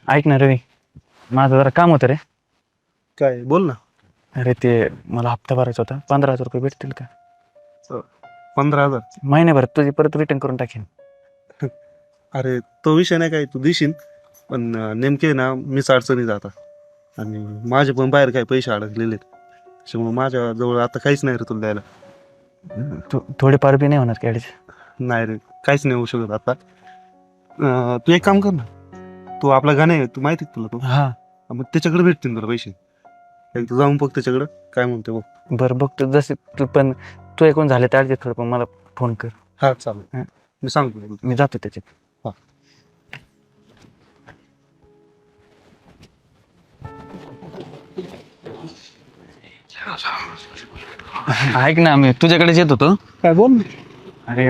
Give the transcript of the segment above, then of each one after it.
ऐक ना रवी, माझं जरा काम होतं रे. काय बोल ना. अरे ते मला हप्ता भरायचा होता, 15,000 रुपये भेटतील का? 15,000? महिन्याभरात तुझी परत रिटर्न करून टाकेन. अरे तो विषय नाही, काय तू देशील, पण नेमके ना मीच अडचणी जाता आणि माझे पण बाहेर काही पैसे अडकलेले आहेत. त्याच्यामुळे माझ्याजवळ आता काहीच नाही रे तुला द्यायला. थोडेफार बी नाही होणार का ॲडजस्ट? नाही रे, काहीच नाही होऊ शकत आता. तू एक काम कर ना, तू आपला गाणे आहे, तू माहिती आहे तुला तो, हा मग त्याच्याकडे भेटतील तुला पैसे. एकदा जाऊन बघ त्याच्याकडं काय म्हणते बघ. बरं बघतो, जसे तू पण तू ऐकून झाले तर ॲडजस्ट कर, पण मला फोन कर. हा चालेल, हा. मी सांगतो तुला. मी जातो त्याच्यात. हा. ऐक ना, मी तुझ्याकडेच येत होतो. काय बोल ना. अरे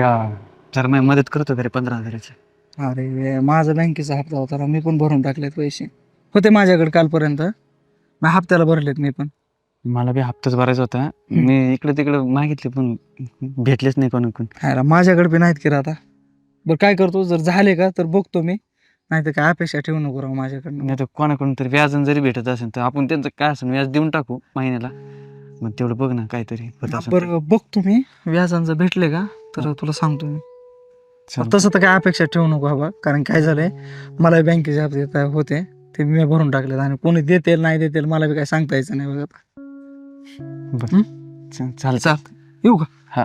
जरा मी मदत करतो का रे 15,000ची? अरे माझा बँकेचा हप्ता होता राव, मी पण भरून टाकलेत पैसे. होते माझ्याकडे कालपर्यंत, मी हप्त्याला भरलेत मी पण. मला बी हप्ताच भरायचा होता. मी इकडे तिकडे मागितले पण भेटलेच नाही कोणाकडून. अरे माझ्याकडे बी नाहीत की रे आता. बरं काय करतो, जर झाले का तर बघतो मी, नाही तर काय अपेक्षा ठेवू नको राव माझ्याकडनं. नाही तर कोणाकडून तरी व्याजन जरी भेटत असेल तर आपण त्यांचं काय असेल व्याज देऊन टाकू महिन्याला. मग तेवढं बघ ना काहीतरी होत असेल तर. बरं बघतो मी, व्याजांचं भेटले का तर तुला सांगतो मी. चालतं. तसं तर काय अपेक्षा ठेवू नको बाबा, कारण काय झालंय, मला बँकेचे हप्ते काय होते ते मी भरून टाकलेत आणि कोणी देतील नाही देतील मला बी काय सांगता यायचं नाही बघा. बरं चालतं. चालतं, येऊ का? हा.